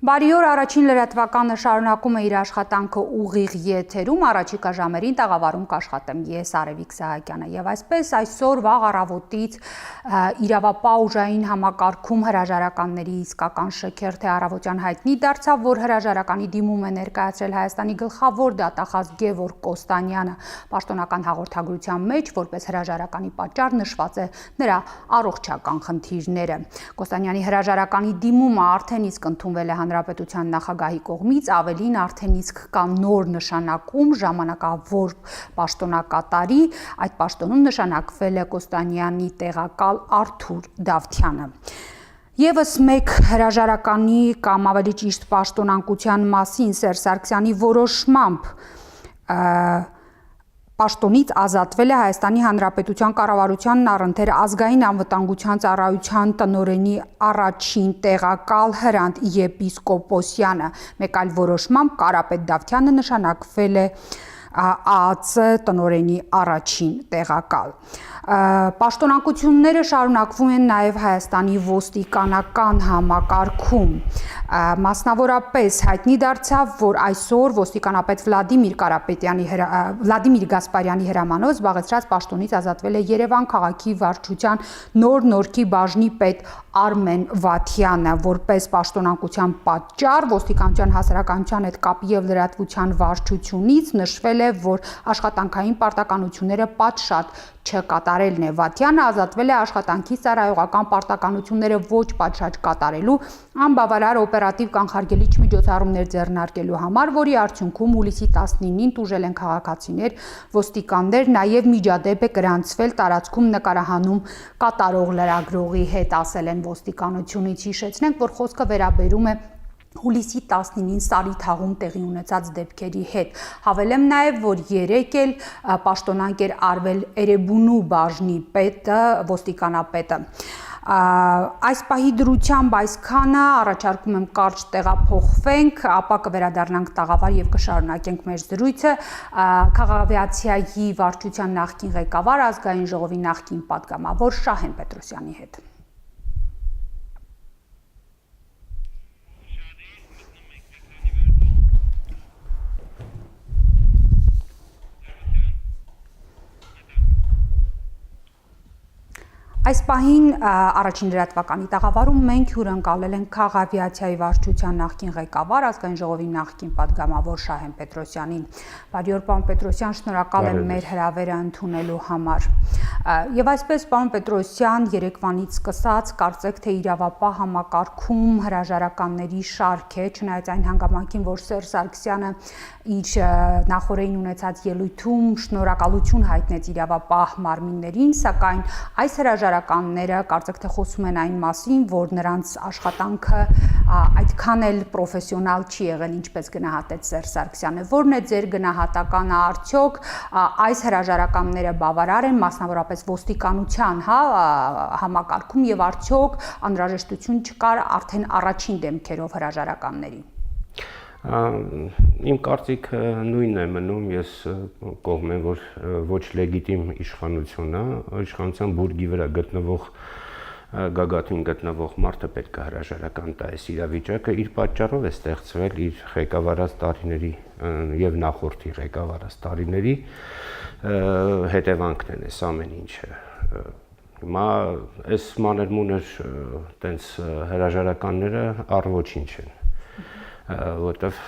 Բարի օր, առաջին լրատվականը շարունակում է իր աշխատանքը ուղիղ եթերում, առաջիկա ժամերին տաղավարում կաշխատեմ ես Արևիկ Սահակյանը եւ այսպես այսօր վաղ առավոտից իրավապահ ուժային համակարգում հրաժարականների իսկական շքերթ է առավոտյան հայտնի դարձավ, որ հրաժարականի դիմում է ներկայացրել Հայաստանի գլխավոր դատախազ Գևորգ Կոստանյանը։ Պաշտոնական հաղորդագրության մեջ որպես հրաժարականի պատճառ նշված է նրա առողջական խնդիրները։ Կոստանյանի հրաժարականի դիմումը արդեն իսկ ընդունվել է Հանրապետության նախագահի կողմից, ավելին արդեն իսկ կա նոր նշանակում ժամանակավոր պաշտոնակատարի, այդ պաշտոնում նշանակվել է Կոստանյանի տեղակալ Արթուր Դավթյանը։ Եվս մեկ հրաժարականի կամ ավելի ճիշտ պաշտոնանկության մասին Սերժ Սարգսյանի որոշմամբ պաշտոնից ազատվել է Հայաստանի Հանրապետության կառավարությանն առընթեր ազգային անվտանգության ծառայության տնօրենի առաջին տեղակալ Հրանտ Եպիսկոպոսյանը, մեկ այլ որոշմամբ Կարապետ Դավթյանը նշանակվել է ԱԱԾ տնօրենի առաջին տեղակալ։ Պաշտոնակությունները շարունակվում են նաև Հայաստանի ոստիկանական համակարգում։ Մասնավորապես հայտնի դարձավ, որ այսօր ոստիկանապետ Վլադիմիր Գասպարյանի հրամանով զբաղեցրած պաշտոնից ազատվել է Երևան քաղաքի վարչության նոր նորքի բաժնի պետ Արմեն Վաթյանը, որպես պաշտոնակության պատճառ ոստիկանության հասարակայնության հետ կապի եւ լրատվության վարչությունից նշվել է, որ աշխատանքային պարտականությունները պատշաճ չկատարելն է։ Վաթյանը ազատվել է աշխատանքի ծառայողական պարտականությունները ոչ պատշաճ կատարելու, անբավարար օպերատիվ կանխարգելիչ միջոցառումներ ձեռնարկելու համար, որի արդյունքում հուլիսի 19-ին տուժել են քաղաքացիներ, ոստիկաններ, նաև միջադեպ է գրանցվել տարածքում նկարահանում կատարող լրագրողի հետ, ասել են ոստիկանությունից։ Հիշեցնենք, որ խոսքը վերաբերում է հուլիսի 19-ին Սարի թաղում տեղի ունեցած դեպքերի հետ։ Հավելեմ նաև, որ երեկ էլ պաշտոնանկ էր արվել Էրեբունու բաժնի պետը, ոստիկանապետը։ Այս պահի դրությամբ այսքանը, առաջարկում եմ կարճ տեղափոխվենք, ապա կվերադառնանք տաղավար եւ կշարունակենք մեր զրույցը Քաղաքավիացիայի վարչության նախկին ղեկավար, ազգային ժողովի նախկին պատգամավոր Շահեն Պետրոսյանի հետ։ Այս պահին առաջին լրատվականի տաղավարում մենք հյուրընկալել ենք Քաղաքավիացիայի վարչության նախկին ղեկավար, ազգային ժողովի նախկին պատգամավոր Շահեն Պետրոսյանին։ Բարի օր, պարոն Պետրոսյան, շնորհակալ եմ մեր հրավերը ընդունելու համար։ Եվ այսպես, պարոն Պետրոսյան, երեկվանից սկսած կարծեք թե իրավապահ համակարգում հրաժարականների շարք է, չնայած այն հանգամանքին, որ Սերժ Սարգսյանը իր նախորդին ունեցած ելույթում շնորհակալություն հայտնեց իրավապահ մարմիններին, սակայն այս հրաժարականները կարծեք թե խոսում են այն մասին, որ նրանց աշխատանքը այդքան էլ պրոֆեսիոնալ չի եղել, ինչպես գնահատեց Սերժ Սարգսյանը։ Որն է ձեր գնահատականը, արդյոք այս հրաժարականները բավարար են, մասնավորապես ոստիկանության համակարգում, եւ արդյոք անհրաժեշտություն չկար արդեն առաջին դեմքերով հրաժարականների։ Իմ կարծիքը նույնն է մնում, ես կողմ եմ, որ ոչ լեգիտիմ իշխանություն է, իշխանության բուրգի վրա գտնվող գագաթին գտնվող մարդը պետք է հրաժարական տա, այս իրավիճակը իր պատճառով է ստեղծվել իր ղեկավարած տարիների եւ նախորդի ղեկավարած տարիների հետևանքն են այս ամեն ինչը։ Հիմա այս մանր-մունր տենց հրաժարականները առ ոչինչ են, որտեվ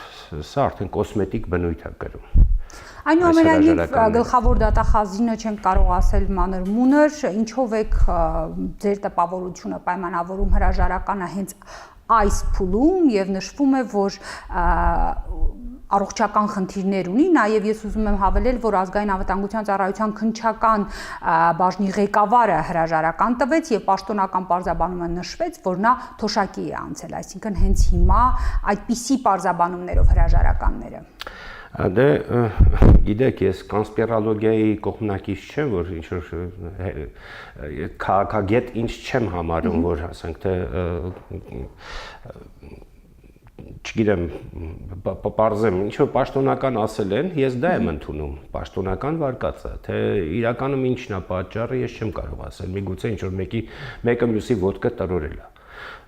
սա արդեն կոսմետիկ բնույթ է կրում։ Այնուամենայնիվ գլխավոր դատախազինը չենք կարող ասել մանր-մունր, ինչով եք ձեր տպավորությունը պայմանավորում հրաժարականը հենց այս փուլում եւ նշվում է, որ առողջական խնդիրներ ունի, նաև ես ուզում եմ հավելել, որ ազգային անվտանգության ծառայության քննչական բաժնի ղեկավարը հրաժարական տվեց եւ պաշտոնական պարզաբանումը նշվեց, որ նա թոշակի է անցել, այսինքն հենց հիմա այդպիսի պարզաբանումներով հրաժարականները։ Դե գիտեք, ես կոնսպիրոլոգիայի կողմնակից չեմ, որ ինչ-որ քաղաքագետ ինչ չեմ համարում, որ ասենք թե չգիտեմ, պարզեմ, ինչ-որ պաշտոնական ասել են, ես դա եմ ընդունում, պաշտոնական վարկածը, թե իրականում ինչն է պատճառը, ես չեմ կարող ասել, միգուցե ինչ-որ մեկը մյուսի ոտքը տրորել է։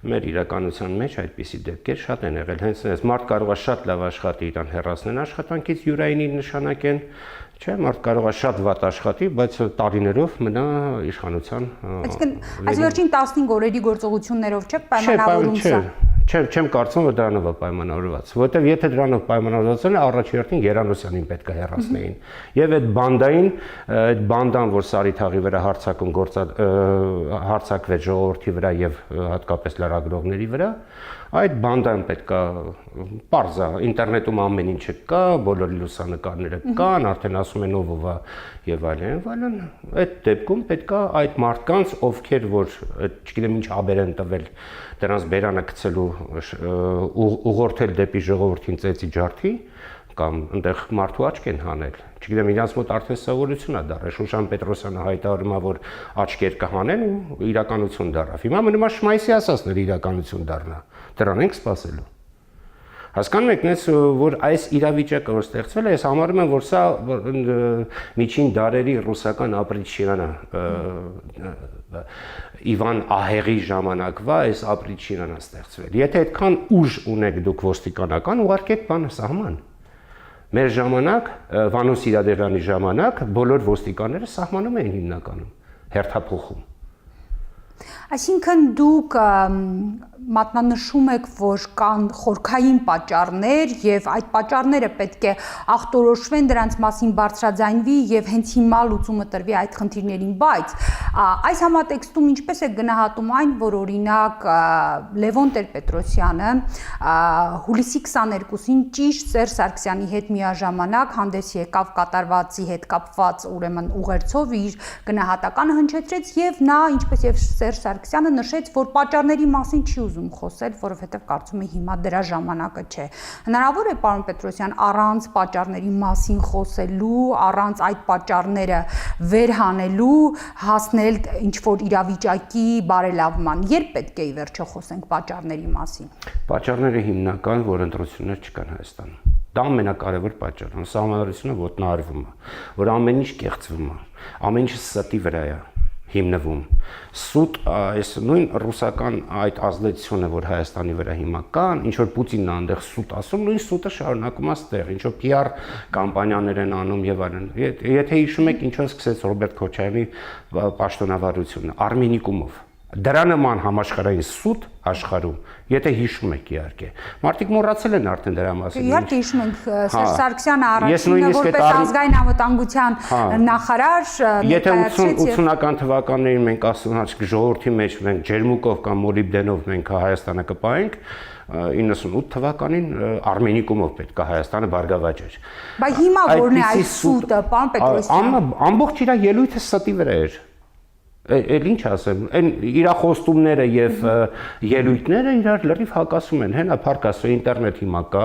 մեր իրականության մեջ այդպիսի դեպքեր շատ են եղել։ Հենց այս մարդ կարող է շատ լավ աշխատի, իրան հեռացնեն աշխատանքից յուրայինի նշանակեն, չէ, մարդ կարող է շատ վատ աշխատի, բայց տարիներով մնա իշխանության։ Այսինքն, այս վերջին 15 օրերի գործողություններով չէ պայմանավորում սա։ Չեմ կարծում, որ դրանով է պայմանավորված, որովհետև եթե դրանով պայմանավորված է, առաջերտին Երանոսյանին պետք է հեռացնեին։ Եվ այդ բանդան, որ Սարի թաղի վրա հարձակվեց ժողովրդի վրա եւ հատկապես լրագրողների վրա, այդ բանդան պետք է պարզ է, ինտերնետում ամեն ինչը կա, բոլոր լուսանկարները կան, արդեն ասում են ով ով է եւ այլն, այդ դեպքում պետք է այդ մարդկանց, ովքեր որ չգիտեմ ինչաբեր են տվել, դրանց բերանը գցելու ուղղորդել դեպի ժողովրդին ծեծի ջարդի կամ այնտեղ մարդու աչք են հանել։ Չգիտեմ, իրանց մոտ արդեն սովորություն է դարել։ Շուշան Պետրոսյանը հայտարարում է, որ աչքեր կհանեն ու իրականություն դառավ։ Հիմա մնում է Շմայսի ասածները իրականություն դառնա։ Դրան ենք սպասելու։ Հասկանում եք, նես որ այս իրավիճակը որ ստեղծվել է, ես համարում եմ, որ սա միջին դարերի ռուսական ապրիչյանը Իվան Ահեղի ժամանակվա այս ապրիչյանն է ստեղծվել։ Եթե այդքան ուժ ունեք դուք ոստիկանական, ուղարկեք բանը սահման։ Մեր ժամանակ, Վանո Սիրադեղյանի ժամանակ բոլոր ոստիկանները սահմանում էին հիմնականում, հերթափոխում։ Այսինքն դուք մատնանշում եք, որ կան խորքային պատճառներ եւ այդ պատճառները պետք է ախտորոշվեն, դրանց մասին բարձրաձայնվի եւ հենց հիմա լուծումը տրվի այդ խնդիրներին, բայց այս համատեքստում ինչպես է գնահատում այն, որ օրինակ Լևոն Տեր-Պետրոսյանը հուլիսի 22-ին ճիշտ Սերժ Սարգսյանի հետ միաժամանակ հանդես եկավ կատարվածի հետ կապված ուրեմն ուղերձով իր գնահատականը հնչեցրեց եւ նա ինչպես եւ Սերժ Սարգսյանը նշեց, որ պատճառների մասին չի ուզում խոսել, որովհետև կարծում է հիմա դրա ժամանակը չէ։ Հնարավոր է, պարոն Պետրոսյան, առանց պատճառների մասին խոսելու, առանց այդ պատճառները վերհանելու հասնել ինչ-որ իրավիճակի բարելավման։ Երբ պետք է ի վերջո խոսենք պատճառների մասին։ Պատճառները հիմնական, որ ընտրություններ չկան Հայաստանում։ Դա ամենակարևոր պատճառն է, սահմանադրությունը ոտնահարվում է, որ ամեն ինչ կեղծվում է, ամեն ինչը ստի վրա է հիմնվում։ Սուտ այս նույն ռուսական այդ ազդեցությունը, որ Հայաստանի վրա հիմա կան, ինչ որ Պուտինն է այնտեղ սուտ ասում, նույն սուտը շարունակում է ստեղ, ինչ որ PR կամպանիաներ են անում եւ այլն։ Եթե հիշում եք, ինչով սկսեց Ռոբերտ Քոչարյանի պաշտոնավարությունը, Արմենիկումով։ Դրա նման համաշխարհային սուտ աշխարհում, եթե հիշում եք իհարկե։ Մարդիկ մոռացել են արդեն դրա մասին։ Իհարկե հիշում ենք Սերժ Սարգսյանը առաջինը որպես ազգային անվտանգության նախարար Եթե 80-ական թվականներին մենք ասում ենք ժողովրդի մեջ մենք ջերմուկով կամ մոլիբդենով մենք Հայաստանը կպահենք, 98 թվականին Արմենիկումով պետք է Հայաստանը բարգավաճեր։ Բայց հիմա որն է այս սուտը, պարոն Պետրոսյան։ Ամբողջ իր ելույթը ստի վրա էր։ Էլ ինչ ասեմ, այն իր խոստումները եւ ելույթները իրար լրիվ հակասում են։ Հենա փարկասո ինտերնետ հիմա կա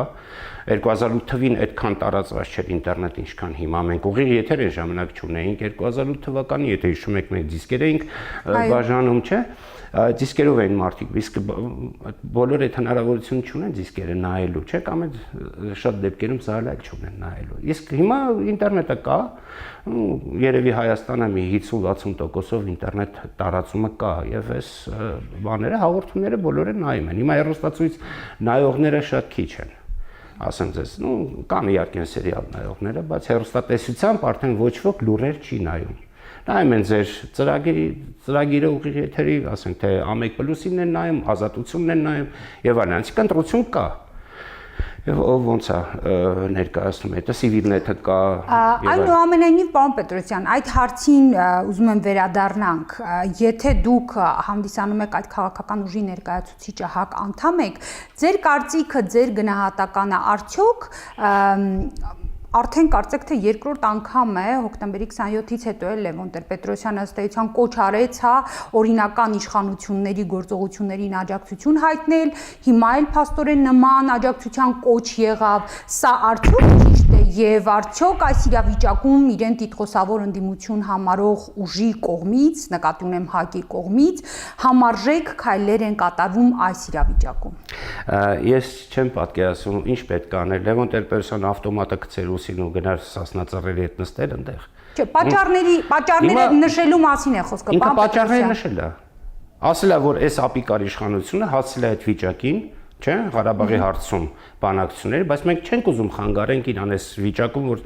2008 թվին այդքան տարածված չէր ինտերնետ ինչքան հիմա մենք ուղիղ եթեր են ժամանակ չունեինք 2008 թվականին եթե հիշում եք մենք դիսկեր էինք բաժանում չէ դիսկերով էին մարդիկ իսկ բոլորը այդ հնարավորություն չունեն դիսկերը նայելու չէ կամ այդ շատ դեպքերում զալալ չունեն նայելու իսկ հիմա ինտերնետը կա երևի Հայաստանը մի 50-60%-ով ինտերնետ տարածումը կա եւ այս բաները հաղորդումները բոլորը նայում են հիմա հեռուստացույց նայողները շատ քիչ են ասեմ ձեզ, կան իհարկե սերիալ նայողները, բայց հեռուստատեսությամբ արդեն ոչ ոք լուրեր չի նայում։ Նայում են ձեր ծրագիրը ուղիղ եթերի, ասենք թե A1+-ին են նայում, Ազատությունն են նայում եւ այլն, այսինքն ընտրություն կա։ Եվ ոնց է ներկայացնում է, դա Civilnet-ը կա։ Այնուամենայնիվ, պարոն Պետրոսյան, այդ հարցին ուզում եմ վերադառնանք, եթե դուք հանդիսանում եք այդ քաղաքական ուժի ներկայացուցիչը ՀԱԿ անդամ եք, ձեր կարծիքը, ձեր գնահատականը արդյոք արդեն կարծեք թե երկրորդ անգամ է հոկտեմբերի 27-ից հետո է Լևոն Տեր-Պետրոսյանը ըստ էության կոչ արեց, հա, օրինական իշխանությունների գործողություններին աջակցություն հայտնել, հիմա էլ փաստորեն նման աջակցության կոչ եղավ, սա արդյոք ճիշտ է եւ արդյոք այս իրավիճակում իրեն տիտղոսավոր ընդդիմություն համարող ուժի կողմից, նկատի ունեմ ՀԱԿ-ի կողմից, համարժեք քայլեր են կատարվում այս իրավիճակում։ Ես չեմ պատկերացնում ինչ պետք է անել, Լևոն Տեր-Պետրոսյանը ավտոմատը գցեր ու գնար Սասնածռերի հետ նստել այնտեղ։ Չէ, պատճառները նշելու մասին է խոսքը, ինքը պատճառները նշել է։ ասել է, որ այս ապիկար իշխանությունը հասցել է այդ վիճակին, չէ, Ղարաբաղի հարցում բանակցությունների, բայց մենք չենք ուզում խանգարենք իրան այս վիճակում, որ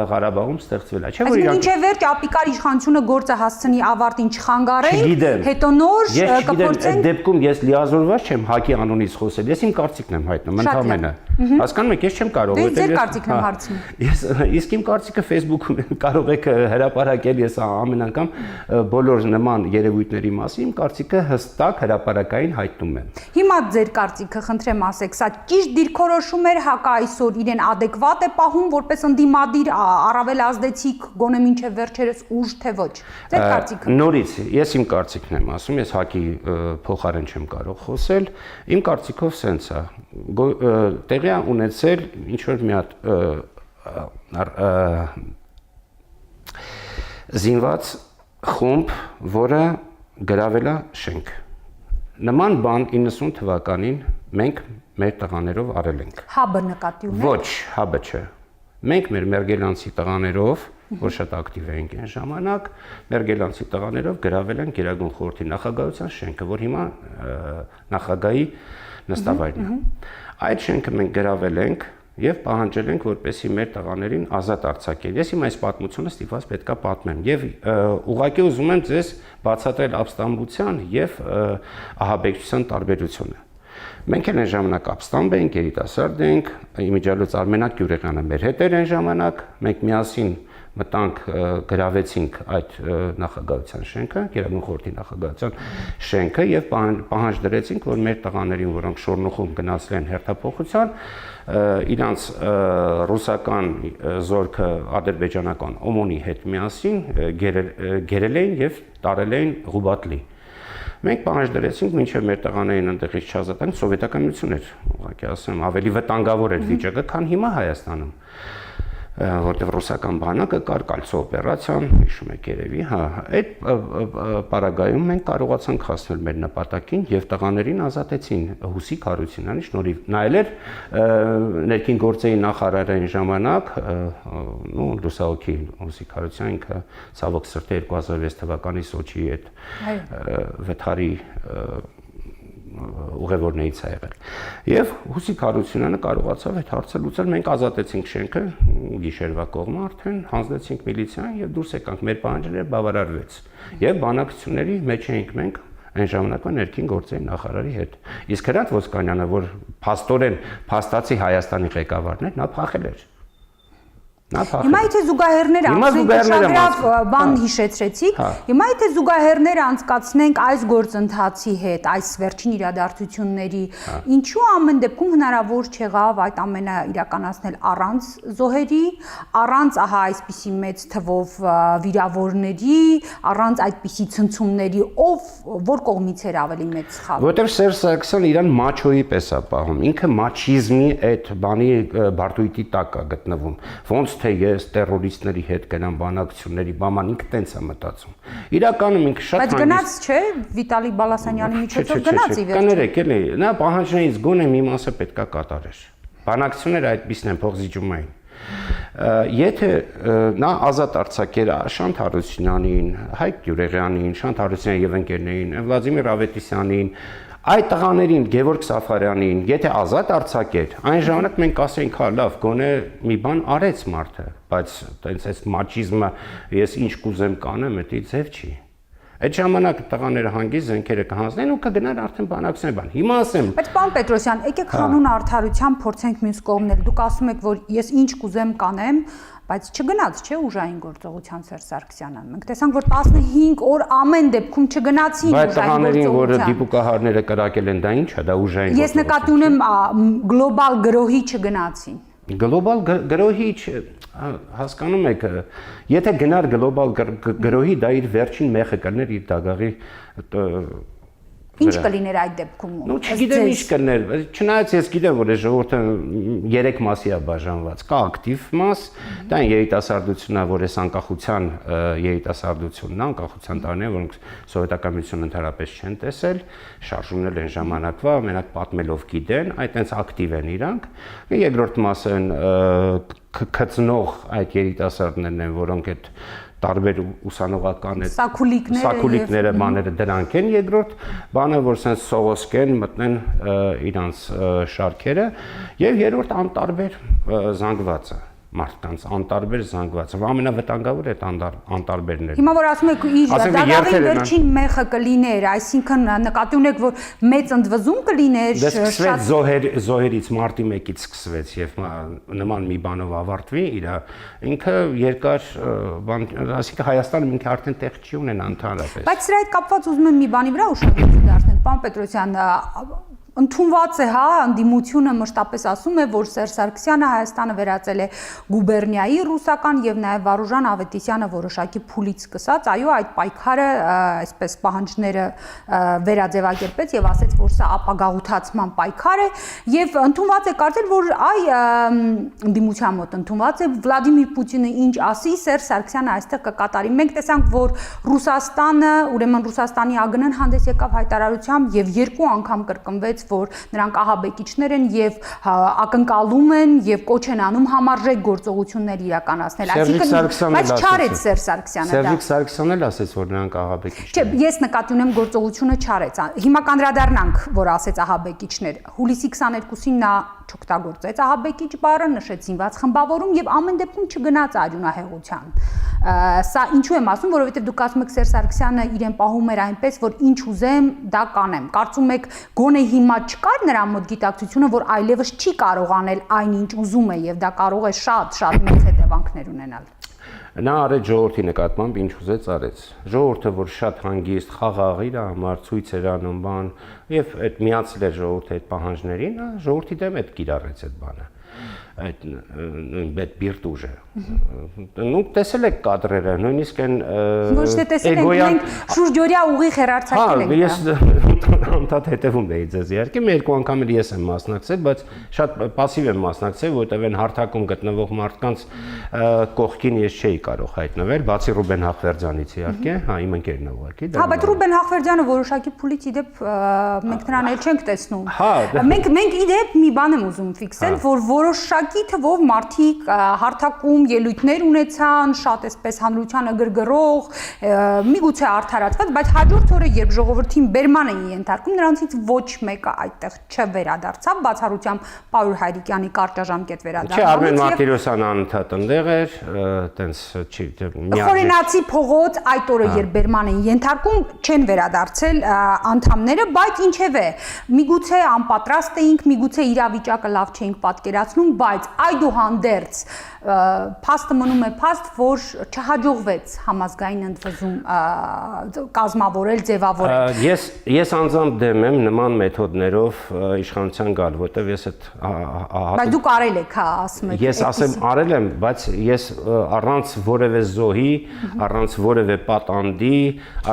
Ղարաբաղում ստեղծվել է, չէ՞ որ իրան։ Ինչե վերջ ապիկար իշխանությունը գործը հասցնի ավարտին չխանգարենք, հետո նոր կփորձենք։ Այդ դեպքում ես լիազորված չեմ ՀԱԿ-ի անունից խոսել, ես իմ կարծիքն եմ հայտնում, ընդհանրապես։ Հասկանում եք, ես չեմ կարող, որտեղ ձեր կարծիքն եմ հարցնում։ Իսկ իմ կարծիքը Facebook-ում կարող եք հրապարակել, ես ամեն անգամ բոլոր նման երևույթների մասին իմ կարծիքը հստակ հրապարակային հայտնում եմ։ Հիմա ձեր կարծիքը խնդրեմ ասեք, սա ճիշտ դիրքորոշում էր ՀԱԿ-ը այսօր իրեն ադեկվատ է պահում որպես ընդդիմադիր, առավել ազդեցիկ, գոնե մինչև վերջերս ուժ թե ոչ։ Ձեր կարծիքը։ Նորից, ես իմ կարծիքն եմ ասում, ես ՀԱԿ-ի փոխարեն չեմ կարող խոսել, իմ կարծիքով սենց է։ Տեղի է ունեցել ինչ որ մի հատ զինված խումբ, որը գրավել է շենք։ Նման բան 90 թվականին մենք մեր տղաներով արել ենք։ ՀԱԲ-ը նկատի ունեք։ Ոչ, ՀԱԲ-ը չէ։ Մենք մեր մերգելանցի տղաներով, որ շատ ակտիվ էինք այն ժամանակ, մերգելանցի տղաներով գրավել են Գերագույն խորհրդի նախագահության շենքը, որ հիմա նախագահի նստավայրն է։ Այդ շենքը մենք գրավել ենք եւ պահանջել ենք, որպեսզի մեր տղաներին ազատ արձակեն։ Ես հիմա այս պատմությունը ստիպված պետքա պատմեմ եւ ուղղակի ուզում եմ ձեզ բացատրել ապստամբության եւ ահաբեկչության տարբերությունը։ Մենք այն ժամանակ ապստամբ էինք, երիտասարդ էինք, իմիջիալոց Արմենակ Գյուրեղյանը մեր հետ էր այն ժամանակ, մենք միասին մտանք գրավեցինք այդ նախագահության շենքը, Գերագույն խորհրդի նախագահության շենքը եւ պահանջ դրեցինք, որ մեր տղաներին, որոնք շորնուխում գնացել են հերթափոխության, իրանց ռուսական զորքը ադրբեջանական օմոնի հետ միասին գերել էին եւ տարել էին Ղուբատլի։ Մենք պահանջ դրեցինք, մինչև մեր տղաներին այնտեղից չազատեն, սովետական միություն էր, ուղղակի ասեմ, ավելի վտանգավոր էր վիճակը, քան հիմա Հայաստանում, որտեղ ռուսական բանակը կար, կալցո օպերացիան, հիշում եք երևի, հա, այդ պարագայում մենք կարողացանք հասնել մեր նպատակին եւ տղաներին ազատեցին Հուսիկ Հարությունյանի շնորհիվ։ Նա էլ էր ներքին գործերի նախարարը այն ժամանակ, լուսահոգի Հուսիկ Հարությունյանը ինքը ցավոք սրտի 2006 թվականի Սոչիի այդ վթարի ուղևորներից է եղել։ Եվ Հուսիկ Հարությունյանը կարողացավ այդ հարցը լուծել, մենք ազատեցինք շենքը գիշերվա կողմը արդեն, հանձնեցինք միլիցիային եւ դուրս եկանք, մեր պահանջները բավարարվեց։ Եվ բանակցությունների մեջ էինք մենք այն ժամանակվա ներքին գործերի նախարարի հետ։ Իսկ Հրանտ Ոսկանյանը, որ փաստորեն փաստացի Հայաստանի ղեկավարն էր, նա փախել էր։ Հիմա եթե զուգահեռներ անցնենք, շագրավ բան հիշեցրեցիք, հիմա եթե զուգահեռներ անցկացնենք այս գործընթացի հետ, այս վերջին իրադարձությունների, ինչու ամեն դեպքում հնարավոր չեղավ այդ ամենը իրականացնել առանց զոհերի, առանց ահա այսպիսի մեծ թվով վիրավորների, առանց այդպիսի ցնցումների, որ կողմից էր ավելի մեծ սխալ։ Որտեւ Սերժ Սարգսյանը իրան մաչոյի պես է պահում, ինքը մաչիզմի այդ բանի բարտույտի տակ է գտնվում, ոնց թե ես տերորիստների հետ գնամ բանակցությունների, բաման ինքը տենց է մտածում։ Իրականում ինքը շատ բայց գնաց չէ, Վիտալի Բալասանյանի միջոցով գնաց ի վերջո։ Կներեք, էլի, նա պահանջներից գոնե մի մասը պետքա կատարեր։ Բանակցությունները այդպիսին են, փոխզիջումային։ Եթե նա ազատ արձակեր Շանթ Հարությունյանին, Հայկ Գյուրեղյանին, Շանթ Հարությունյան եւ ընկերներին, Վլադիմիր Ավետիսյանին, այդ տղաներին, Գևորգ Սաֆարյանին, եթե ազատ արձակեր, այն ժամանակ մենք ասենք, հա, լավ, գոնե մի բան արեց մարդը, բայց տենց այս մաչիզմը ես ինչ կուզեմ կանեմ, դա ձև չի։ Այդ ժամանակ տղաները հանգիստ զենքերը կհանձնեն ու կգնան արդեն բանակցության բան։ Հիմա ասեմ։ Բայց պարոն Պետրոսյան, եկեք հանուն արդարության փորձենք մյուս կողմն էլ։ Դուք ասում եք, որ ես ինչ կուզեմ կանեմ, բայց չգնաց, չէ, ուժային գործողության Սերժ Սարգսյանը։ Մենք տեսանք, որ 15 օր ամեն դեպքում չգնացին ուժային գործողության։ Բայց տղաներին, որը դիպուկահարները կրակել են, դա ի՞նչ է, դա ուժային գործողություն։ Ես նկատի ունեմ գլոբալ գրոհի չգնացին։ Գլոբալ գրոհի հասկանում եք, եթե գնար գլոբալ գրոհի, դա իր վերջին մեխը կներ իր դագաղի Ինչ կլիներ այդ դեպքում։ Ну, չգիտեմ ինչ կներ, չնայած ես գիտեմ, որ այս ժողովուրդը 3 մասի է բաժանված, կա ակտիվ մաս, դա երիտասարդությունն է, որ այս անկախության երիտասարդությունն է, անկախության տարիները, որոնք սովետական միությունը ընդհանրապես չեն տեսել, շարժումներ են ժամանակվա, մենակ պատմելով գիտեն, այդ այնց ակտիվ են իրանք։ Երկրորդ մասը կծնող այդ երիտասարդներն են, որոնք այդ տարբեր ուսանողական սակուլիկները բաները դրանք են, երկրորդ բանը որ sense սողոսկեն մտնեն իրանց շարքերը եւ երրորդ անտարբեր զանգվածը մարդկանց անտարբեր զանգվածը ամենավտանգավորը այդ անտարբերներն հիմա որ ասում եք իր դադարին վերջին մեխը կլիներ այսինքն նկատի ունեք որ մեծ ընդվզում կլիներ շատ զոհերից մարտի 1-ից սկսվեց եւ նման մի բանով ավարտվի իր ինքը երկար բան ասիկա Հայաստանը ինքը արդեն տեղ չի ունենա ընդհանրապես բայց սրա հետ կապված ուզում եմ մի բանի վրա ուշադրություն դարձնել պարոն Պետրոսյան ընդունված է, հա, ընդդիմությունը մշտապես ասում է, որ Սերժ Սարգսյանը Հայաստանը վերածել է գուբերնիայի ռուսական եւ նաեւ Վարուժան Ավետիսյանը որոշակի փուլից սկսած, այո, այդ պայքարը, այսպես պահանջները վերաձևակերպեց եւ ասեց, որ սա ապագաղութացման պայքար է եւ ընդունված է կարծել, որ ընդդիմության մոտ ընդունված է Վլադիմիր Պուտինը ինչ ասի, Սերժ Սարգսյանը այստեղ կկատարի։ Մենք տեսանք, որ Ռուսաստանը, ուրեմն Ռուսաստանի ԱԳՆ-ն հանդես եկավ հայտարարությամբ եւ երկու անգամ կրկնվեց որ նրանք ահաբեկիչներ են եւ ակնկալում են եւ կոչ են անում համարժեք գործողություններ իրականացնել այսինքն բայց չարեց Սերժ Սարգսյանը դա Սերժ Սարգսյանն էլ ասեց որ նրանք ահաբեկիչներ չէ ես նկատի ունեմ գործողությունը չարեց հիմա կանդրադառնանք որ ասեց ահաբեկիչներ հուլիսի 22-ին նա չօգտագործեց ահաբեկիչ բառը նշեց զինված խմբավորում եւ ամեն դեպքում չգնաց արյունահեղության սա ինչու եմ ասում որովհետեւ դուք ասում եք Սերժ Սարգսյանը իրեն պահում էր այնպես որ ինչ ուզեմ դա կանեմ կարծում եք գոնե հիմա չկար նրա մոտ գիտակցությունը որ այլևս չի կարող անել այնինչ ուզում է եւ դա կարող է շատ մեծ հետևանքներ ունենալ նա արեց ժողովրդի նկատմամբ ինչ ուզեց արեց ժողովուրդը որ շատ հանգիստ խաղաղ իր համար ցույց էր անում բան եւ այդ միացել էր ժողովրդի այդ պահանջներին ժողովրդի դեմ այդ կիրառեց այդ բանը այդ նույն բիրտուժը նու տեսել եք կադրերը նույնիսկ այն ոչ թե տեսել ենք մենք շուրջօրյա ուղիղ հերարցակել ենք ես անդադ հետևում էի ձեզ իհարկե մի երկու անգամ էլ ես եմ մասնակցել բայց շատ пассив եմ մասնակցել որտեղ այն հարթակում գտնվող մարդկանց կողքին ես չէի կարող հայտնվել բացի Ռուբեն Հախվերդյանից իհարկե հա իմ ընկերն է ուղղակի հա բայց Ռուբեն Հախվերդյանը որոշակի փուլից իդեպ մենք նրան էլ չենք տեսնում մենք իդեպ մի բան եմ ուզում ֆիքսել որ որոշակի թվով մարդիկ հարթակում ելույթներ ունեցան շատ էսպես հանրությանը գրգռող միգուցե արդարացված բայց հաջորդ օրը երբ ժողովրդին բերման էին ենթարկում նրանցից ոչ մեկը այդտեղ չվերադարձավ բացառությամբ Պաուլ Հայրիկյանի կարճաժամկետ վերադարձավ չէ Արմեն Մարտիրոսյանը անընդհատ ընդեղ էր տենց չի Խորենացի փողոց այդ օրը երբ բերման էին ենթարկում չեն վերադարձել անդամները բայց ինչևէ միգուցե անպատրաստ էինք միգուցե իրավիճակը լավ չէինք պատկերացնում բայց այդուհանդերձ փաստը մնում է փաստ որ չհաջողվեց համազգային ընդվզում կազմավորել ձևավորել ես անձամբ դեմ եմ նման մեթոդներով իշխանության գալ որտեվ ես այդ բայց դուք արել եք հա ասում եք ես ասեմ արել եմ բայց ես առանց որևէ զոհի առանց որևէ պատանդի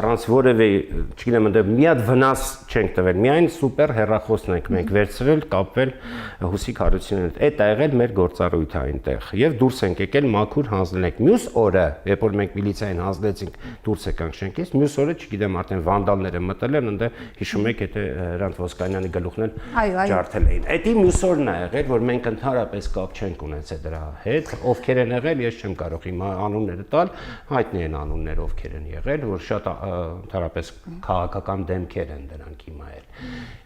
առանց որևէ չգիտեմ ընդդեմ մի հատ վնաս չենք տվել միայն սուպեր հեռախոսն ենք մենք վերցրել կապվել Հուսիկ Հարությունյանի հետ այդ ա եղել մեր գործառույթը այնտեղ եւ դուրս ենք եկել մաքուր հանձնել ենք մյուս օրը երբ որ մենք միլիցիային հանձնեցինք դուրս եկանք շենքից մյուս օրը չգիտեմ արդեն վանդալները մտել են ընդ հիշում եք եթե Հրանտ Ոսկանյանի գլուխն էլ ջարդել էին դա մյուս օրն ա եղել որ մենք ընդհանրապես կապ չենք ունեցել դրա հետ ովքեր են եղել ես չեմ կարող հիմա անունները տալ հայտնի են անունները ովքեր են եղել որ շատ ընդհանրապես քաղաքական դեմքեր են դրանք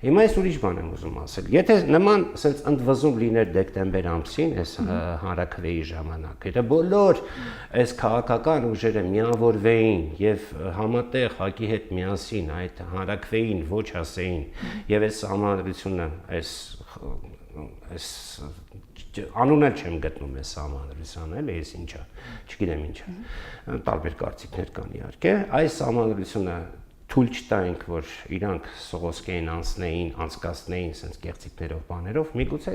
հիմա ես ուրիշ բան եմ ուզում ասել եթե նման ասենց ընդվզում լիներ դեկտեմբեր ամսին այս հանրաքվեի ժամանակ եթե բոլոր այս քաղաքական ուժերը միավորվեին եւ համատեղ հակի հետ միասին այդ հանրաքվեին ոչ ասեին եւ այս համանդրությունը այս անունը չեմ գտնում այս համանդրության էլ ես ինչա չգիտեմ ինչա տարբեր կարծիքներ կան իհարկե այս համանդրությունը թույլ չտայինք որ իրանք սողոսկեին անցկացնեին sense կեղծիքներով բաներով միգուցե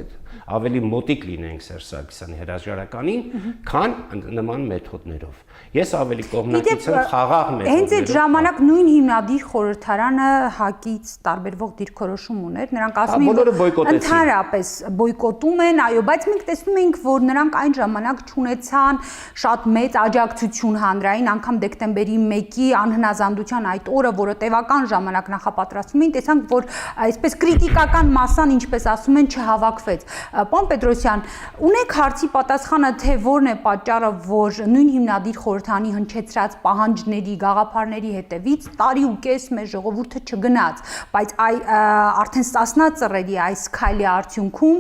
ավելի մոտիկ լինենք Սերժ Սարգսյանի հրաժարականին քան նման մեթոդներով ես ավելի կողմնակից եմ խաղաղ մեթոդներով հենց այդ ժամանակ նույն հիմնադիր խորհրդարանը հակից տարբերվող դիրքորոշում ուներ նրանք ասում էին ընդհանրապես բոյկոտում են այո բայց մենք տեսնում ենք որ նրանք այն ժամանակ չունեցան շատ մեծ աջակցություն հանրային անգամ դեկտեմբերի 1-ի անհնազանդության այդ օրը որը տևական ժամանակ նախապատրաստվում էին, տեսանք, որ այսպես կրիտիկական մասսան, ինչպես ասում են, չհավաքվեց։ Պարոն Պետրոսյան, ունեք հարցի պատասխանը, թե որն է պատճառը, որ նույն հիմնադիր խորհրդանի հնչեցրած պահանջների, գաղափարների հետևից տարի ու կես մեր ժողովուրդը չգնաց, բայց արդեն Ստասնա ծռերի այս քայլի արդյունքում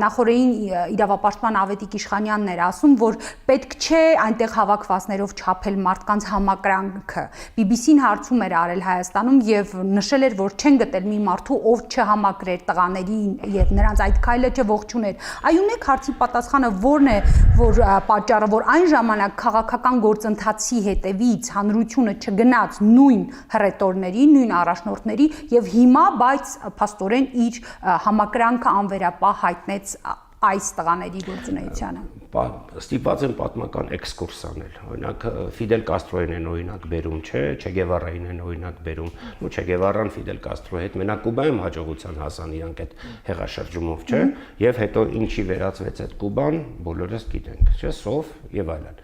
նախորդին իրավապաշտպան Ավետիք Իշխանյանն էր ասում, որ պետք չէ այնտեղ հավաքվածներով չափել մարդկանց համակրանքը։ BBC-ն հարցում էր արել Հայաստանում եւ նշել էր, որ չեն գտել մի մարդու, ով չհամակրեր տղաներին եւ նրանց այդ քայլը չողջուներ։ Այ ունեք հարցի պատասխանը որն է, որ պատճառը, որ այն ժամանակ քաղաքական գործընթացի հետևից հանրությունը չգնաց նույն հռետորների, նույն առաջնորդների եւ հիմա բայց փաստորեն իր համակրանքը անվերապահ հայտնեց այս տղաների գործունեությանը։ Ստիպված եմ պատմական էքսկուրս անել։ Օրինակ Ֆիդել Կաստրոին են օրինակ բերում, չէ, Չէ Գևարային են օրինակ բերում։ Ու Չէ Գևարան Ֆիդել Կաստրոյի հետ մենակ Կուբայում հաջողության հասան իրանք այդ հեղաշրջումով, չէ, եւ հետո ինչի վերածվեց այդ Կուբան, բոլորս գիտենք, չէ, սով եւ այլն։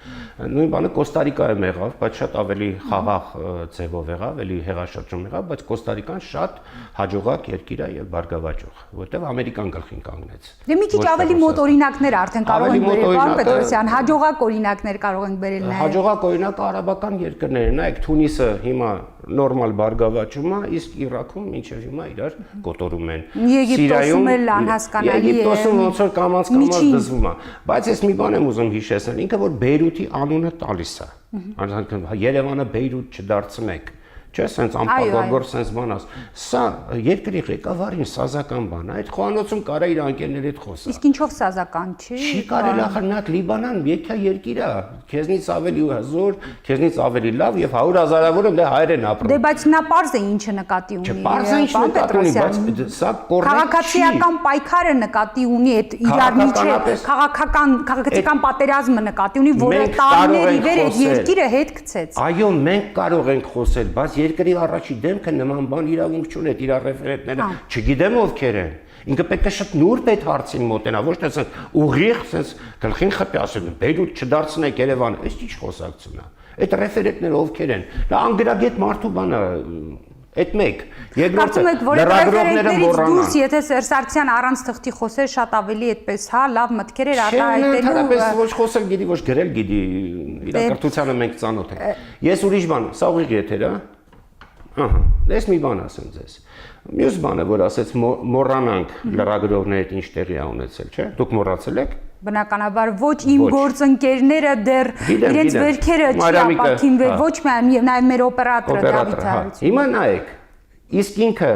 Նույն բանը Կոստարիկայում եղավ, բայց շատ ավելի խաղաղ ձևով եղավ, էլի հեղաշրջում եղավ, բայց Կոստարիկան շատ հաջողակ երկիր է եւ բարգավաճող, որտեղ Ամերիկան գլխին կանգնեց։ Դե մի քիչ ավելի մոտ օրինակներ արդեն կարող են բերել, պարոն Պետրոսյան, հաջողակ օրինակներ կարող ենք բերել նաև։ Հաջողակ օրինակը արաբական երկրներն են, նայեք Թունիսը հիմա նորմալ բարգավաճում է, իսկ Իրաքում մինչև հիմա իրար կոտորում են։ Եգիպտոսում էլ անհասկանալի է։ Եգիպտոսում ոնց որ կամաց դզվում է։ Բայց ես մի բան եմ ուզում հիշեցնել, ինքը որ Բեյրութի անունը տալիս է։ Երևանը Բեյրութ չդարձնեք։ Չէ, սենց անպատվագործ սենց բան աս։ Սա երկրի ղեկավարին սազական բան է, այդ խոհանոցում կարա իր անկերների հետ խոսա։ Իսկ ինչով սազական չի։ Չի կարելի ախր նայեք Լիբանան եկա երկիր է, քեզնից ավելի հզոր, քեզնից ավելի լավ եւ 100,000-ը դե հայեր են ապրում։ Դե բայց նա պարզ է ինչը նկատի ունի։ Պարզ է ինչ նկատի ունի, բայց սա կոռեկտ չի։ Քաղաքացիական պայքարը նկատի ունի այդ իրար միջև քաղաքական պատերազմը նկատի ունի, որը տարիներ ի վեր այդ երկիրը հետ գցեց։ Այո, մենք կարող ենք խոսել, բայց երկրի առաջի դեմքը նման բան իրավունք չունի, իր ռեֆերենտները չգիտեմ ովքեր են։ Ինքը պետք է շատ նուրբ այդ հարցին մոտենա, ոչ թե ասած ուղիղ, ասած գլխին խփի ասել, Բեյրութ չդարձնեք Երևանը, այս ինչ խոսակցություն է։ Այդ ռեֆերենտները ովքեր են։ Դա անգրագետ մարդու բան է։ Այդ մեկ։ Երկրորդը լրագրողները մոռանան։ Դուրս եթե Սերժ Սարգսյան առանց թղթի խոսեր շատ ավելի այդպես, հա, լավ մտքեր էր արտահայտելու։ Չէ, ոչ խոսել գիտի, ոչ գրել գիտի, իրակարդությանը մենք ծանոթ ենք։ Ես ուրիշ բան, սա ուղիղ եթեր է։ Ահա, ես մի բան ասեմ ձեզ։ Մյուս բանը, որ ասեց մոռանանք լրագրողների հետ ինչ տեղի է ունեցել, չէ՞։ Դուք մոռացել եք։ Բնականաբար ոչ իմ գործընկերները դեռ իրենց վերքերը չի ապակինվել, ոչ միայն նաև մեր օպերատորը Դավիթ Հարությունյանը։ Հիմա նայեք, իսկ ինքը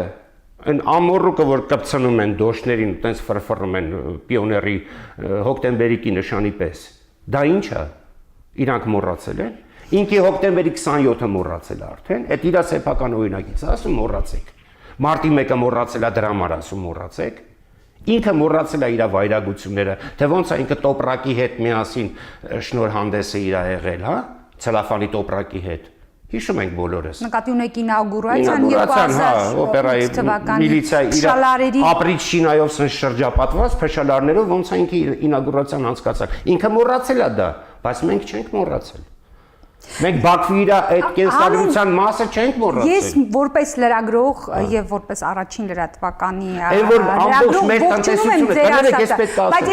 այն ամոռուկը, որ կպցնում են դոշներին, տենց ֆրֆռում են պիոների հոկտեմբերիկի նշանի պես, դա ի՞նչ է։ Իրանք մոռացել են։ Ինքի հոկտեմբերի 27-ը մոռացել է արդեն, այդ իր սեփական օրինակից ասում մոռացեք։ Մարտի 1-ը մոռացել է դրա համար ասում մոռացեք։ Ինքը մոռացել է իր վայրագությունները, թե ոնց է ինքը տոպրակի հետ միասին շնորհանդեսը իր եղել, հա, ցելոֆանի տոպրակի հետ։ Հիշում ենք բոլորս։ Նկատի ունեք ինաուգուրացիան 2008 թվականի միլիցիայի ապրիչ շինայով սենց շրջապատված փշալարներով ոնց է ինքը ինաուգուրացիան անցկացել։ Ինքը մոռացել է դա, բայց մենք չենք մոռացել։ Մենք Բաքվի իր այդ կենսագրության մասը չենք մոռացել։ Ես որպես լրագրող եւ որպես առաջին լրատվականի բայց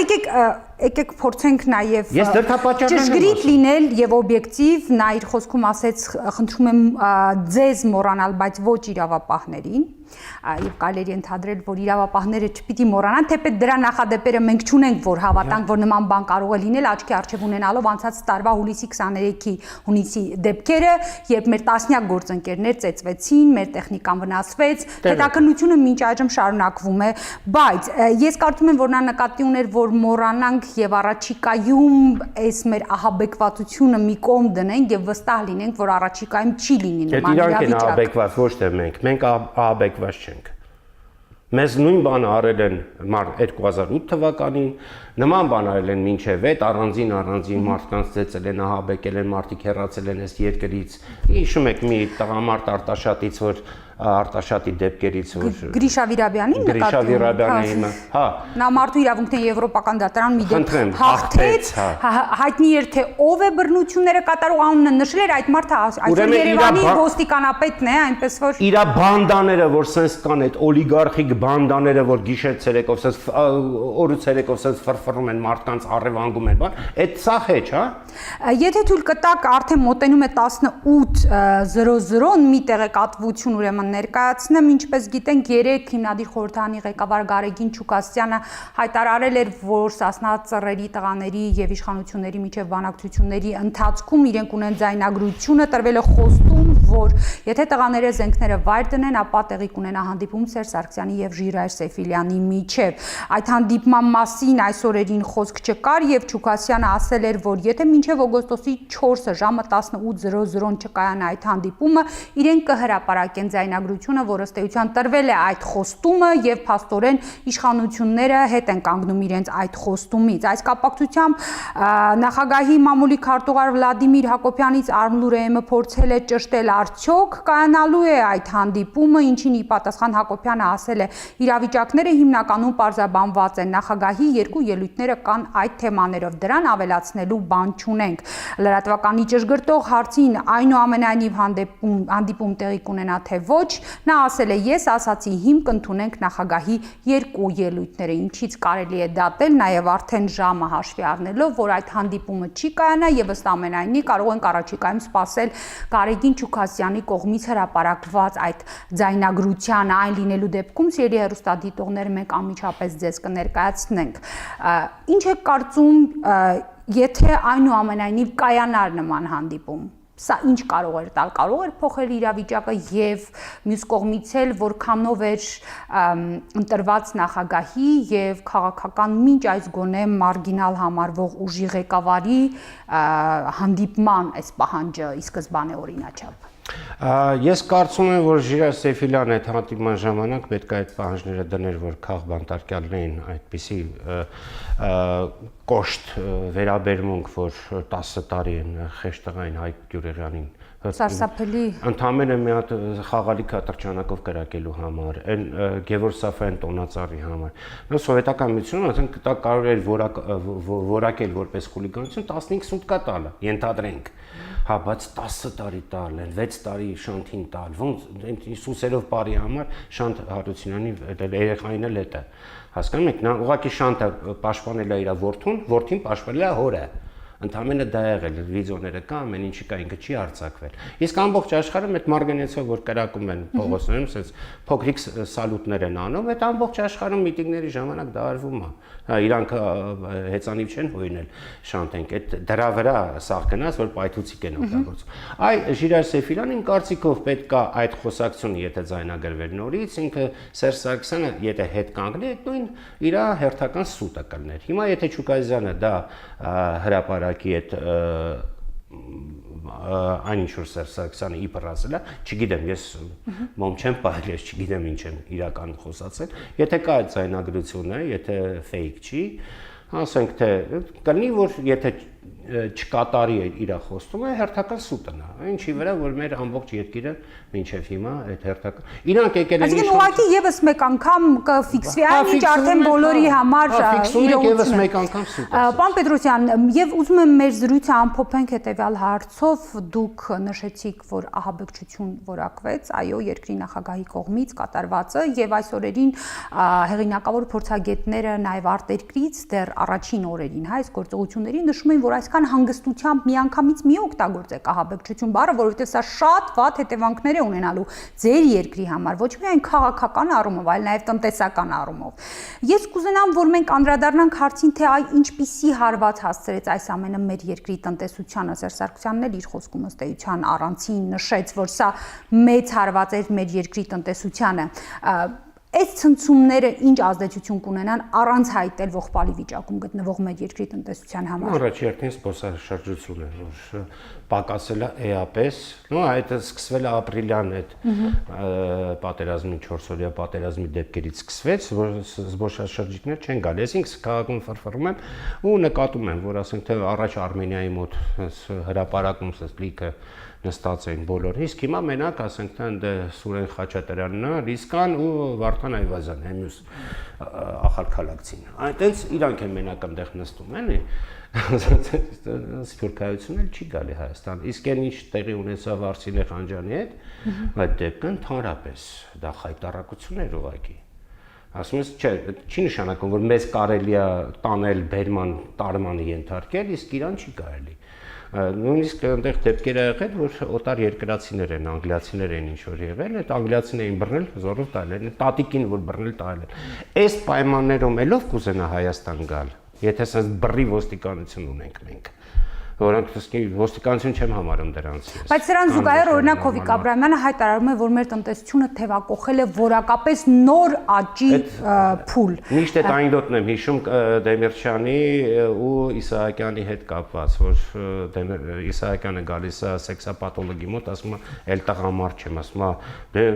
եկեք փորձենք նաեւ ճշգրիտ լինել եւ օբյեկտիվ, նա իր խոսքում ասեց, խնդրում եմ ձեզ մոռանալ, բայց ոչ իրավապահներին, եւ կարելի ընդհանրել, որ իրավապահները չպիտի մոռանան, թեպետ դրա նախադեպերը մենք չունենք, որ հավատանք, որ նման բան կարող է լինել, աչքի առջև ունենալով անցած տարվա հուլիսի 23-ի հունիսի դեպքերը, երբ մեր տասնյակ գործընկերներ ծեծվեցին, մեր տեխնիկան վնասվեց, հետաքննությունը մինչ այժմ շարունակվում է, բայց ես կարծում եմ, որ նա նկատի ուներ, որ մոռանանք եւ առաջիկայում այս մեր ահաբեկվածությունը մի կողմ դնենք եւ վստահ լինենք, որ առաջիկայում չի լինի նման իրավիճակ։ Իրանք են ահաբեկված, ոչ թե մենք ահաբեկված չենք։ Մեզ նույն բանը արել են 2008 թվականին, նման բան արել են մինչև այդ առանձին մարդկանց ծեծել են, ահաբեկել են, մարդիկ հեռացել են այս երկրից։ Հիշում եք մի տղամարդ Արտաշատից, որ Արտաշատի դեպքերից, որ Գրիշա Վիրաբյանին Գրիշա Վիրաբյանը, հա, նա մարդու իրավունքների եվրոպական դատարան մի դեպք Խնդրեմ, հաղթեց, հայտնի էր թե ով է բռնությունները կատարող, անունը նշել էր այդ մարդը, այսօր Երևանի ոստիկանապետն է, այնպես որ իր բանդաները, որ սենց կան, այդ օլիգարխիկ բանդաները, որ գիշեր ցերեկով սենց օրը ցերեկով սենց ֆրֆռում են մարդկանց առևանգում են, բան, այդ սա հեչ, հա։ Եթե թույլ կտակ, արդեն մոտենում է 18:00-ն մի տեղեկատվություն ուրեմն ներկայացնեմ, ինչպես գիտենք, երեք հիմնադիր խորհրդարանի ղեկավար Գարեգին Չուկասյանը հայտարարել էր, որ Սասնա ծռերի տղաների եւ իշխանությունների միջև բանակցությունների ընթացքում իրենք ունեն ձայնագրությունը, տրվել է խոստում, որ եթե տղաները զենքները վայր դնեն, ապա տեղի կունենա հանդիպում Սերժ Սարգսյանի եւ Ժիրայր Սեֆիլյանի միջև։ Այդ հանդիպման մասին այս օրերին խոսք չկար եւ Չուկասյանը ասել էր, որ եթե մինչև օգոստոսի 4-ը ժամը 18:00-ն չկայանա այդ հանդիպումը, իրենք կհրապարակեն ձայնագրությունը, որ ըստ էության տրվել է այդ խոստումը եւ փաստորեն իշխանությունները հետ են կանգնում իրենց այդ խոստումից։ Այս կապակցությամբ նախագահի մամուլի քարտուղար Վլադիմիր Հակոբյանից Արմլուրը փորձել է ճշտել արդյոք կայանալու է այդ հանդիպումը, ինչին ի պատասխան Հակոբյանը ասել է իրավիճակները հիմնականում պարզաբանված են, նախագահի երկու ելույթները կան այդ թեմաներով, դրան ավելացնելու բան չունենք։ Լրատվականի ճշգրտող հարցին այնուամենայնիվ հանդիպում տեղի կունենա թե ոչ, նա ասել է ես ասացի հիմք ընդունենք նախագահի երկու ելույթները, ինչից կարելի է դատել նաև արդեն ժամը հաշվի առնելով, որ այդ հանդիպումը չի կայանա եւ ըստ ամենայնի կարող ենք առաջիկայում սպասել Գարեգին Չուկասյանի կողմից հրապարակված այդ ձայնագրության այն լինելու դեպքում սիրելի հեռուստադիտողներ մենք անմիջապես ձեզ կներկայացնենք։ Ինչ եք կարծում, եթե այնուամենայնիվ կայանար նման հանդիպում, սա ինչ կարող էր տալ, կարող էր փոխել իրավիճակը եւ մյուս կողմից էլ որքանով էր ընտրված նախագահի եւ քաղաքական մինչ այս գոնե մարգինալ համարվող ուժի ղեկավարի հանդիպման այս պահանջը ի սկզբանե օրինաչափ։ Ես կարծում եմ, որ Ժիրայր Սեֆիլյանը այդ հանդիպման ժամանակ պետք է այդ պահանջները դներ, որ քաղբանտարկյալներին այդպիսի կոշտ վերաբերմունք, որ 10 տարի են խեղճ տղային Հայկ Գյուրեղյանին Սարսափելի ընդամենը մի հատ խաղալիք ատրճանակով կրակելու համար, այն Գևորգ Սաֆյան տոնածառի համար։ Նա սովետական միությունը, ասենք, դա կարող էր որակել որպես խուլիգանություն 15 սուտկա տալը, ենթադրենք։ Հա, բայց 10 տարի տալ են, 6 տարի Շանթին տալ, ոնց Սուսերով բարի համար Շանթ Հարությունյանի երեխային էլ հետը։ Հասկանում եք, նա ուղղակի Շանթը պաշտպանել է իր որդուն, որդին պաշտպանել է հորը։ Ընդամենը դա եղել, վիդեոները կա, ամեն ինչի կա, ինքը չի արձակվել։ Իսկ ամբողջ աշխարհում այդ մարգենեցով, որ կրակում են փողոցներում, ասես փոքրիկ սալուտներ են անում, այդ ամբողջ աշխարհում միտինգների ժամանակ դա արվում է։ Իրանք հեծանիվ չեն հույնել Շանթենք, այդ դրա վրա սաղ գնաց, որ պայթուցիկ են օգտագործում։ Այ Ժիրայր Սեֆիլյանն իմ կարծիքով պետք է այդ խոսակցությունը, եթե ձայնագրվեր նորից, ինքը Սերժ Սարգսյանը, եթե հետ կանգնի, այդ նույն իր հերթական սուտը կլներ։ Հիմա եթե Չուկասյանը դա հրապարակի այդ այն ինչ որ Սերժ Սարգսյանը իբր ասել է, չգիտեմ, ես մոմ չեմ պահել, ես չգիտեմ ինչ եմ իրական խոսացել, եթե կա այդ ձայնագրությունը, եթե fake չի, ասենք թե կլինի, որ եթե չկատարի իր խոստումը, հերթական սուտն է, ինչի վրա, որ մեր ամբողջ երկիրը մինչև հիմա այդ հերթական իրանք եկել են Այսինքն ուղղակի եւս մեկ անգամ կֆիքսվի այն ինչ արդեն բոլորի համար եւս մեկ անգամ սուտ է։ Պարոն Պետրոսյան, եւ ուզում եմ մեր զրույցը ամփոփենք հետեւյալ հարցով, դուք նշեցիք, որ ահաբեկչություն որակվեց, այո, երկրի նախագահի կողմից կատարվածը եւ այս օրերին հեղինակավոր փորձագետները նաեւ արտերկրից դեռ առաջին օրերին, հա, այս գործողությունների նշում են, որ այսքան հանգստությամբ միանգամից մի օգտագործեք ահաբեկչություն բառը, որովհետեւ սա շատ վատ հետևանքներ է ունենալու ձեր երկրի համար, ոչ միայն քաղաքական առումով, այլ նաեւ տնտեսական առումով։ Ես կուզենամ, որ մենք անդրադառնանք հարցին, թե այ ինչպիսի հարված հասցրեց այս ամենը մեր երկրի տնտեսությանը։ Սերժ Սարգսյանն էլ իր խոսքում ըստ էության առանցին նշեց, որ սա մեծ հարված էր մեր երկրի տնտեսությանը։ Այս ցնցումները ինչ ազդեցություն կունենան առանց հայտել ողբալի վիճակում գտնվող մեր երկրի տնտեսության համար։ Առաջի հերթին զբոսաշրջությունը, որ պակասել է էապես, նո այդ սկսվել է ապրիլյան այդ պատերազմի 4-օրյա պատերազմի դեպքերից սկսվեց, որ զբոսաշրջիկներ չեն գալի։ Ես ինքս քաղաքում ֆրֆռում եմ ու նկատում եմ, որ ասենք թե առաջ Արմենիայի մոտ հրապարակում լիքը նստած էին բոլորը։ Իսկ հիմա մենակ ասենք թե ընդ Սուրեն Խաչատրյանն է, Ռիսկան ու Վարդան Այվազյանը, մյուս ախալքալակցին։ Այդտենց իրանք են մենակ այնտեղ նստում, էլի։ Սփյուռքայություն էլ չի գալի Հայաստան։ Իսկ այն ինչ տեղի ունեցավ Արսինե Խանջյանի հետ, այդ դեպքն ընդհանրապես դա խայտարակություն էր ուղղակի։ Ասում ես, չէ, չի նշանակում, որ մեզ կարելի է տանել բերման տարմանի ենթարկել, իսկ իրան չի կարելի։ Նույնիսկ այնտեղ դեպքեր ա եղել, որ օտար երկրացիներ են, անգլիացիներ են ինչ որ եղել, այդ անգլիացիներին բռնել, զորով տալել, տատիկին որ բռնել տալել։ Այս պայմաններում ելով կուզենա Հայաստան գալ, եթե ասես բռի ոստիկանություն ունենք մենք։ Որոնք ոստիկանություն չեմ համարում դրանց։ Բայց սրան զուգահեռ օրինակ Հովիկ Աբրահամյանը հայտարարում է, որ մեր տնտեսությունը թևակողել է որակապես նոր աճի փուլ։ Միշտ այդ անեկդոտն եմ հիշում Դեմիրճյանի ու Իսահակյանի հետ կապված, որ Իսահակյանը գալիս է սեքսապաթոլոգի մոտ, ասում է, «Էլ տղամարդ չեմ», ասում է, «Դե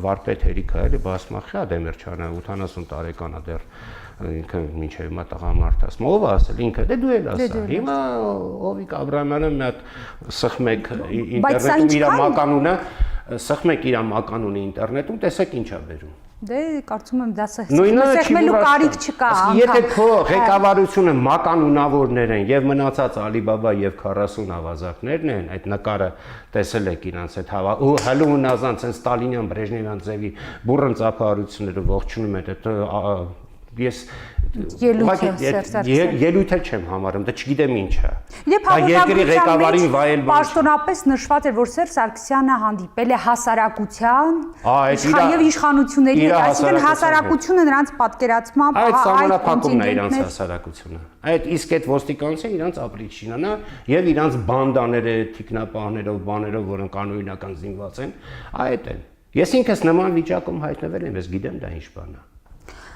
վարպետ հերիք է, էլի, բաս մախա Դեմիրճյանը 80 տարեկան է դեռ»։ Ինքը մինչև հիմա տղամարդ ասում, ով ասել, ինքը, դե դու էլ ասա։ Հիմա Հովիկ Աբրահամյանը մի հատ սխմեք ինտերնետում իր մականունը, սխմեք իր մականունը ինտերնետում, տեսեք ինչ է բերում։ Դե կարծում եմ դա սխմելու կարիք չկա։ Եթե քո ղեկավարությունը մականունավորներ են եւ մնացած Ալիբաբա եւ 40 ավազակներն են, այդ նկարը տեսել եք իրանց այդ ու հալում նազանց են Ստալինյան, Բրեժնևյան ձևի բուրըն ծափահարությունները ողջունում են այդ ես ելույթ չեմ համարում, դա չգիտեմ ինչ է։ Երկրի ղեկավարին վայել բան։ Պաշտոնապես նշված էր, որ Սերժ Սարգսյանը հանդիպել է հասարակության եւ իշխանությունների հետ, այսինքն հասարակությունը նրանց պատկերացմամբ այդ սահմանափակումն է իրանց հասարակությունը։ Այդ իսկ այդ ոստիկանությունը իրանց ապրիչինն է եւ իրանց բանդաները, թիկնապահներով, բաներով, որոնք անօրինական զինված են, այդ են։ Ես ինքս նման վիճակում հայտնվել եմ, ես գիտեմ դա ինչ բան է։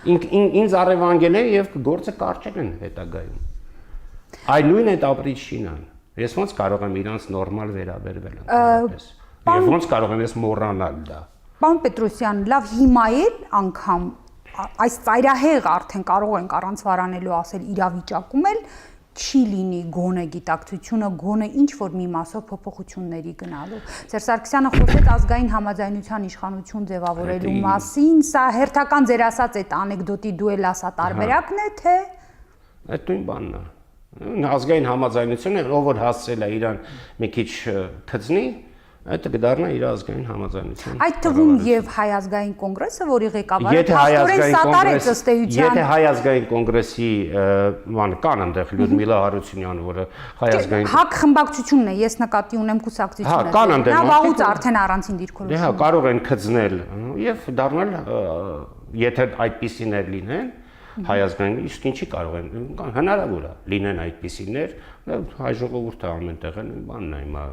Ինձ առևանգել են եւ գործը կարճել են հետագայում։ Այ նույն այդ ապրիչինան։ Ես ոնց կարող եմ իրանց նորմալ վերաբերվել ընդհանրապես։ Եվ ոնց կարող եմ ես մոռանալ դա։ Պարոն Պետրոսյան, լավ հիմա էլ անգամ այս ծայրահեղ արդեն կարող ենք առանց վարանելու ասել իրավիճակում էլ չի լինի գոնե գիտակցությունը, գոնե ինչ որ մի մասով փոփոխությունների գնալու։ Սերժ Սարգսյանը խոսեց ազգային համաձայնության իշխանություն ձևավորելու մասին, սա հերթական ձեր ասած այդ անեկդոտի դու էլ ասա տարբերակն է, թե այդ նույն բանն է։ Ազգային համաձայնությունը, ով որ հասցել է իրան մի քիչ թծնի, այդ կդառնա իր ազգային համաձայնության։ Այդ թվում եւ Հայ ազգային կոնգրեսը, որի ղեկավարը փաստորեն սատար է ըստ էության։ Եթե Հայ ազգային կոնգրեսի ման կան այնտեղ Լյուդմիլա Հարությունյան, որը Հայ ազգային ՀԱԿ խմբակցությունն է, ես նկատի ունեմ կուսակցությունը։ Կան այնտեղ։ Նա վաղուց արդեն առանցին դիրքորոշում։ Դե հա, կարող են քծնել եւ դառնալ, եթե այդպիսիներ լինեն, Հայ ազգային, իսկ ինչի կարող են, հնարավոր է լինեն այդպիսիներ, հայ ժողովուրդը ամենտեղ են, բանն է հիմա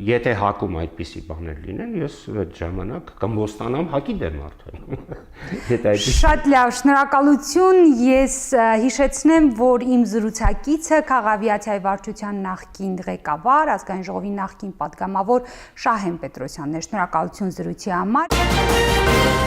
Եթե հակում այդպիսի բաներ լինեն, ես այդ ժամանակ կմոստանամ հակի դեմ արդեն։ Շատ լավ, շնորհակալություն, ես հիշեցնեմ, որ իմ զրուցակիցը Քաղաքավիացիայի վարչության նախկին ղեկավար, ազգային ժողովի նախկին պատգամավոր Շահեն Պետրոսյանն է։ Շնորհակալություն զրույցի համար։